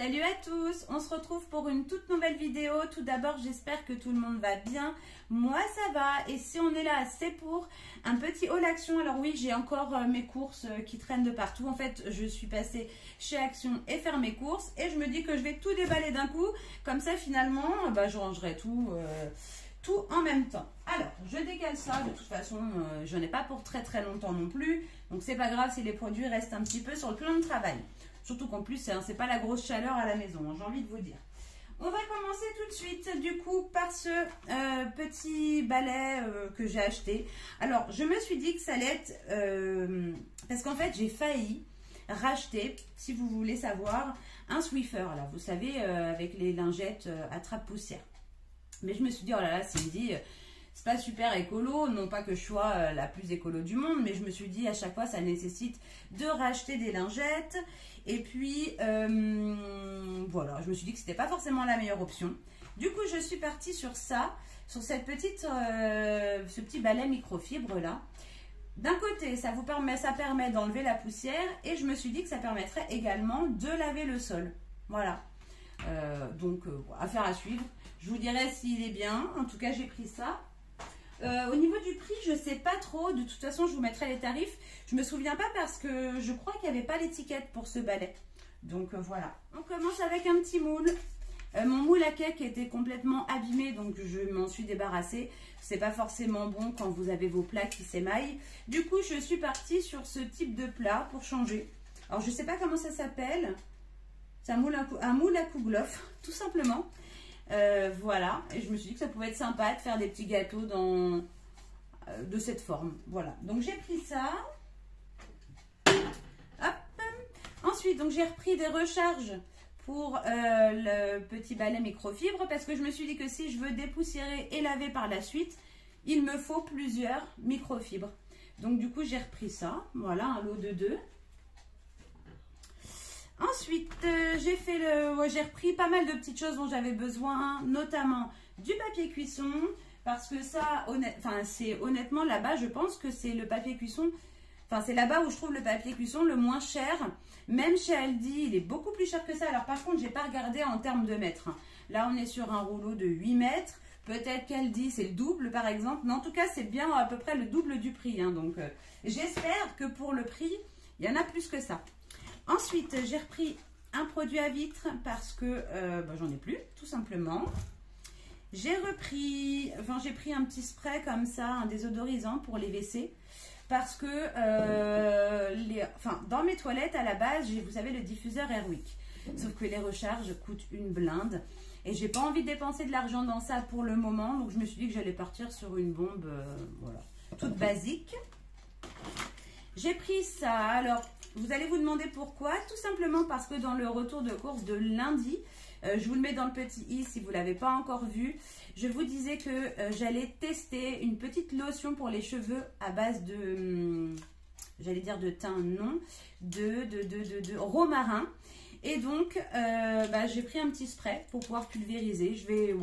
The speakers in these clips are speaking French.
Salut à tous, on se retrouve pour une toute nouvelle vidéo. Tout d'abord, j'espère que tout le monde va bien. Moi, ça va. Et si on est là, c'est pour un petit haul Action. Alors oui, j'ai encore mes courses qui traînent de partout. En fait, je suis passée chez Action et faire mes courses. Et je me dis que je vais tout déballer d'un coup. Comme ça, finalement, je rangerai tout en même temps. Alors, je décale ça. De toute façon, je n'en ai pas pour très très longtemps non plus. Donc, c'est pas grave si les produits restent un petit peu sur le plan de travail. Surtout qu'en plus, c'est pas la grosse chaleur à la maison, hein, j'ai envie de vous dire. On va commencer tout de suite, du coup, par ce petit balai que j'ai acheté. Alors, je me suis dit que ça allait être... parce qu'en fait, j'ai failli racheter, si vous voulez savoir, un Swiffer, là, vous savez, avec les lingettes attrape-poussière. Mais je me suis dit, oh là là, Cindy... c'est pas super écolo, non pas que je sois la plus écolo du monde, mais je me suis dit à chaque fois ça nécessite de racheter des lingettes. Et puis voilà, je me suis dit que c'était pas forcément la meilleure option. Du coup, je suis partie sur ça, sur cette petite, ce petit balai microfibre là. D'un côté, ça permet d'enlever la poussière et je me suis dit que ça permettrait également de laver le sol. Voilà. Donc, affaire à suivre. Je vous dirai s'il est bien. En tout cas, j'ai pris ça. Au niveau du prix, je ne sais pas trop. De toute façon, je vous mettrai les tarifs. Je ne me souviens pas parce que je crois qu'il n'y avait pas l'étiquette pour ce balai. Donc, voilà. On commence avec un petit moule. Mon moule à cake était complètement abîmé, donc je m'en suis débarrassée. C'est pas forcément bon quand vous avez vos plats qui s'émaillent. Du coup, je suis partie sur ce type de plat pour changer. Alors, je ne sais pas comment ça s'appelle. C'est un moule à kouglof, tout simplement. Voilà, et je me suis dit que ça pouvait être sympa de faire des petits gâteaux de cette forme. Voilà, donc j'ai pris ça. Hop. Ensuite, donc j'ai repris des recharges pour le petit balai microfibre parce que je me suis dit que si je veux dépoussiérer et laver par la suite, il me faut plusieurs microfibres. Donc du coup, j'ai repris ça. Voilà, un lot de 2. Ensuite, j'ai repris pas mal de petites choses dont j'avais besoin, notamment du papier cuisson, parce que ça, honnêtement là-bas, je pense que c'est le papier cuisson, c'est là-bas où je trouve le papier cuisson le moins cher. Même chez Aldi, il est beaucoup plus cher que ça. Alors par contre, j'ai pas regardé en termes de mètres. Là, on est sur un rouleau de 8 mètres. Peut-être qu'Aldi, c'est le double par exemple. Mais en tout cas, c'est bien à peu près le double du prix. Hein. Donc, j'espère que pour le prix, il y en a plus que ça. Ensuite, j'ai repris un produit à vitre parce que j'en ai plus, tout simplement. J'ai pris un petit spray comme ça, un désodorisant pour les WC. Parce que dans mes toilettes, à la base, j'ai, vous savez, le diffuseur Airwick. Sauf que les recharges coûtent une blinde. Et j'ai pas envie de dépenser de l'argent dans ça pour le moment. Donc, je me suis dit que j'allais partir sur une bombe, voilà, toute basique. J'ai pris ça. Alors... vous allez vous demander pourquoi. Tout simplement parce que dans le retour de course de lundi, je vous le mets dans le petit i si vous ne l'avez pas encore vu, je vous disais que j'allais tester une petite lotion pour les cheveux à base de, j'allais dire de thym, non, de romarin. Et donc, j'ai pris un petit spray pour pouvoir pulvériser. Je vais,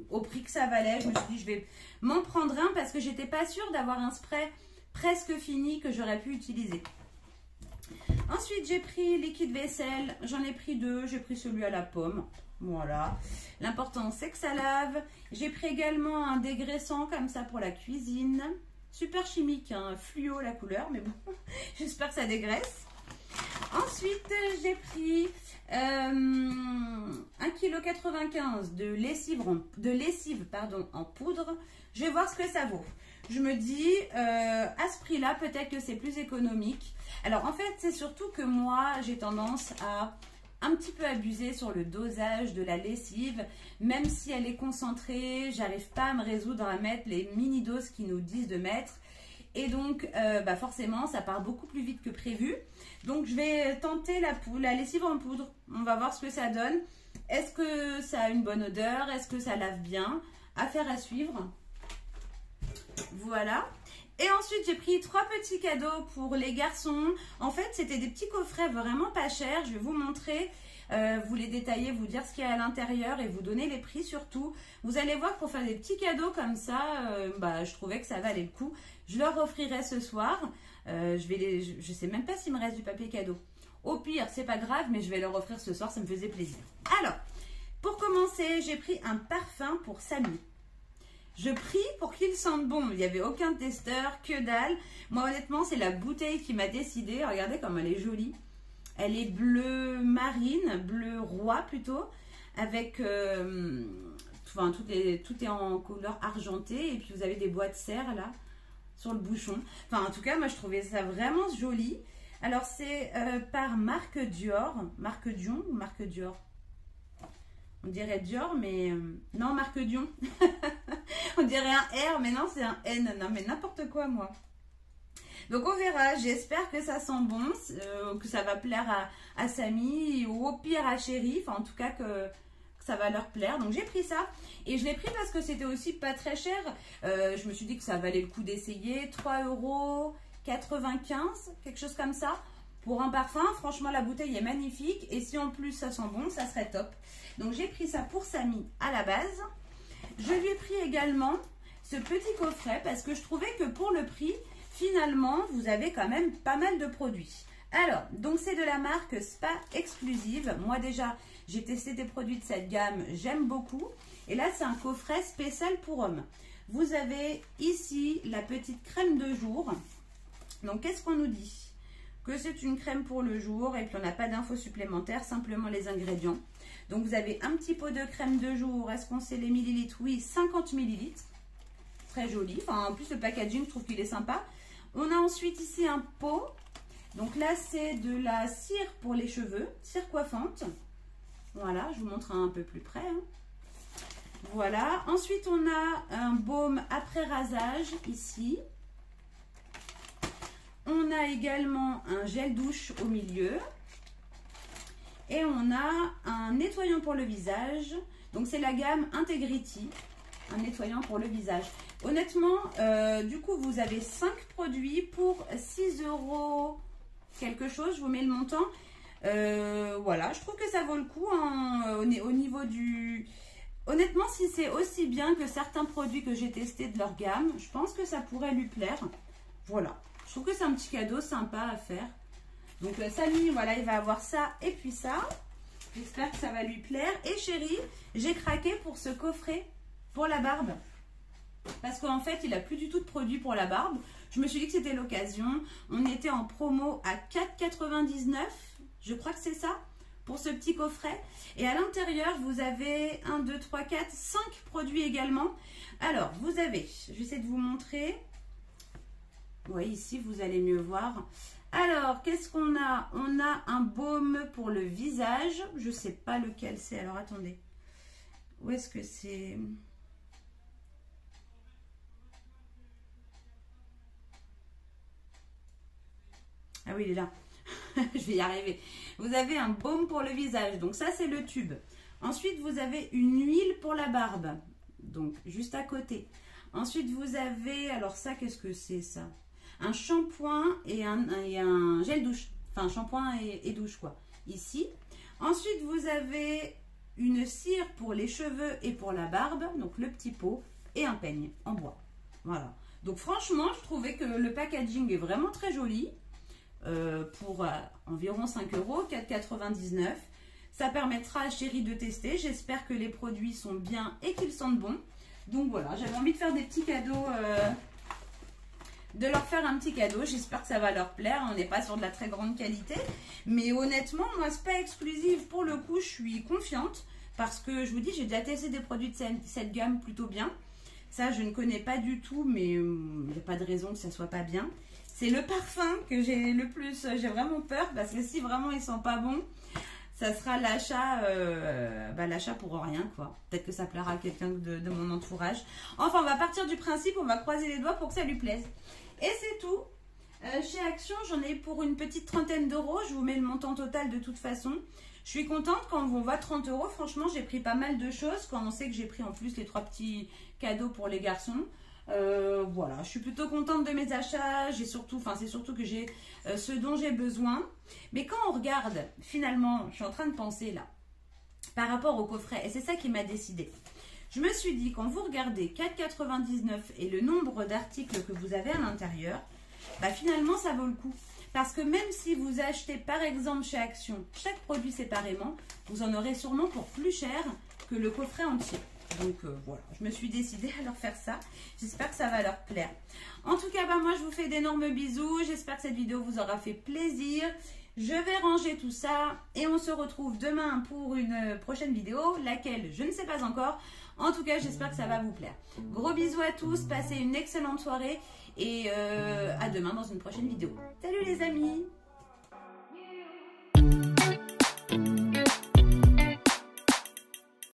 au prix que ça valait, je me suis dit je vais m'en prendre un parce que j'étais pas sûre d'avoir un spray presque fini que j'aurais pu utiliser. Ensuite, j'ai pris liquide vaisselle. J'en ai pris 2. J'ai pris celui à la pomme. Voilà. L'important, c'est que ça lave. J'ai pris également un dégraissant comme ça pour la cuisine. Super chimique, hein, fluo la couleur. Mais bon, j'espère que ça dégraisse. Ensuite, j'ai pris 1,95 kg de lessive en poudre. Je vais voir ce que ça vaut. Je me dis, à ce prix-là, peut-être que c'est plus économique. Alors, en fait, c'est surtout que moi, j'ai tendance à un petit peu abuser sur le dosage de la lessive. Même si elle est concentrée, j'arrive pas à me résoudre à mettre les mini-doses qu'ils nous disent de mettre. Et donc, forcément, ça part beaucoup plus vite que prévu. Donc, je vais tenter la lessive en poudre. On va voir ce que ça donne. Est-ce que ça a une bonne odeur? Est-ce que ça lave bien? Affaire à suivre. Voilà. Et ensuite, j'ai pris 3 petits cadeaux pour les garçons. En fait, c'était des petits coffrets vraiment pas chers. Je vais vous montrer, vous les détailler, vous dire ce qu'il y a à l'intérieur et vous donner les prix surtout. Vous allez voir, pour faire des petits cadeaux comme ça, je trouvais que ça valait le coup. Je leur offrirai ce soir. Je sais même pas s'il me reste du papier cadeau. Au pire, c'est pas grave, mais je vais leur offrir ce soir, ça me faisait plaisir. Alors, pour commencer, j'ai pris un parfum pour Samy. Je prie pour qu'il sente bon. Il n'y avait aucun testeur, que dalle. Moi, honnêtement, c'est la bouteille qui m'a décidé. Regardez comme elle est jolie. Elle est bleu marine, bleu roi plutôt, avec... enfin, tout est en couleur argentée. Et puis, vous avez des bois de serre, là, sur le bouchon. Enfin, en tout cas, moi, je trouvais ça vraiment joli. Alors, c'est par Marc Dior. Marc Dion ou Marc Dior? On dirait Dior, mais... non, Marc Dion. On dirait un R, mais non, c'est un N. Non, mais n'importe quoi, moi. Donc, on verra. J'espère que ça sent bon, que ça va plaire à Samy ou au pire à Chéri. Enfin, en tout cas, que ça va leur plaire. Donc, j'ai pris ça. Et je l'ai pris parce que c'était aussi pas très cher. Je me suis dit que ça valait le coup d'essayer. 3,95 €, quelque chose comme ça. Pour un parfum, franchement, la bouteille est magnifique. Et si en plus, ça sent bon, ça serait top. Donc, j'ai pris ça pour Samy à la base. Je lui ai pris également ce petit coffret parce que je trouvais que pour le prix, finalement, vous avez quand même pas mal de produits. Alors, donc c'est de la marque Spa Exclusive. Moi déjà, j'ai testé des produits de cette gamme, j'aime beaucoup. Et là, c'est un coffret spécial pour hommes. Vous avez ici la petite crème de jour. Donc, qu'est-ce qu'on nous dit? Que c'est une crème pour le jour et puis on n'a pas d'infos supplémentaires, simplement les ingrédients. Donc, vous avez un petit pot de crème de jour. Est-ce qu'on sait les millilitres? Oui, 50 millilitres. Très joli. Enfin, en plus, le packaging, je trouve qu'il est sympa. On a ensuite ici un pot. Donc là, c'est de la cire pour les cheveux, cire coiffante. Voilà, je vous montre un peu plus près. Hein. Voilà. Ensuite, on a un baume après rasage ici. On a également un gel douche au milieu. Et on a un nettoyant pour le visage. Donc, c'est la gamme Integrity. Un nettoyant pour le visage. Honnêtement, du coup, vous avez 5 produits pour 6 € quelque chose. Je vous mets le montant. Voilà, je trouve que ça vaut le coup hein, au niveau du... Honnêtement, si c'est aussi bien que certains produits que j'ai testés de leur gamme, je pense que ça pourrait lui plaire. Voilà, je trouve que c'est un petit cadeau sympa à faire. Donc, Samy, voilà, il va avoir ça et puis ça. J'espère que ça va lui plaire. Et Chéri, j'ai craqué pour ce coffret pour la barbe. Parce qu'en fait, il n'a plus du tout de produits pour la barbe. Je me suis dit que c'était l'occasion. On était en promo à 4,99 €. Je crois que c'est ça. Pour ce petit coffret. Et à l'intérieur, vous avez 1, 2, 3, 4, 5 produits également. Alors, vous avez... Je vais essayer de vous montrer. Oui, ici, vous allez mieux voir. Alors, qu'est-ce qu'on a? On a un baume pour le visage. Je ne sais pas lequel c'est. Alors, attendez. Où est-ce que c'est? Ah oui, il est là. Je vais y arriver. Vous avez un baume pour le visage. Donc, ça, c'est le tube. Ensuite, vous avez une huile pour la barbe. Donc, juste à côté. Ensuite, vous avez... Alors, ça, qu'est-ce que c'est, ça? Un shampoing et un gel douche. Enfin, shampoing et douche, quoi. Ici. Ensuite, vous avez une cire pour les cheveux et pour la barbe. Donc, le petit pot. Et un peigne en bois. Voilà. Donc, franchement, je trouvais que le packaging est vraiment très joli. Pour environ 5 €, 4,99 €. Ça permettra à Chéri de tester. J'espère que les produits sont bien et qu'ils sentent bon. Donc voilà, j'avais envie de faire des petits cadeaux, de leur faire un petit cadeau. J'espère que ça va leur plaire. On n'est pas sur de la très grande qualité. Mais honnêtement, moi, c'est pas exclusive. Pour le coup, je suis confiante. Parce que je vous dis, j'ai déjà testé des produits de cette gamme plutôt bien. Ça, je ne connais pas du tout, mais il n'y a pas de raison que ça soit pas bien. C'est le parfum que j'ai le plus, j'ai vraiment peur parce que si vraiment ils sont pas bons, ça sera l'achat l'achat pour rien quoi. Peut-être que ça plaira à quelqu'un de mon entourage. Enfin, on va partir du principe, on va croiser les doigts pour que ça lui plaise. Et c'est tout. Chez Action, j'en ai pour une petite trentaine d'euros. Je vous mets le montant total de toute façon. Je suis contente quand on voit 30 €. Franchement, j'ai pris pas mal de choses. Quand on sait que j'ai pris en plus les 3 petits cadeaux pour les garçons. Voilà, je suis plutôt contente de mes achats. J'ai surtout, c'est surtout que j'ai ce dont j'ai besoin. Mais quand on regarde, finalement, je suis en train de penser là, par rapport au coffret, et c'est ça qui m'a décidé. Je me suis dit, quand vous regardez 4,99 € et le nombre d'articles que vous avez à l'intérieur, bah finalement ça vaut le coup. Parce que même si vous achetez par exemple chez Action chaque produit séparément, vous en aurez sûrement pour plus cher que le coffret entier. Donc voilà, je me suis décidée à leur faire ça. J'espère que ça va leur plaire. En tout cas, bah, moi je vous fais d'énormes bisous. J'espère que cette vidéo vous aura fait plaisir. Je vais ranger tout ça et on se retrouve demain pour une prochaine vidéo, laquelle je ne sais pas encore. En tout cas, j'espère que ça va vous plaire. Gros bisous à tous, passez une excellente soirée et à demain dans une prochaine vidéo. Salut les amis!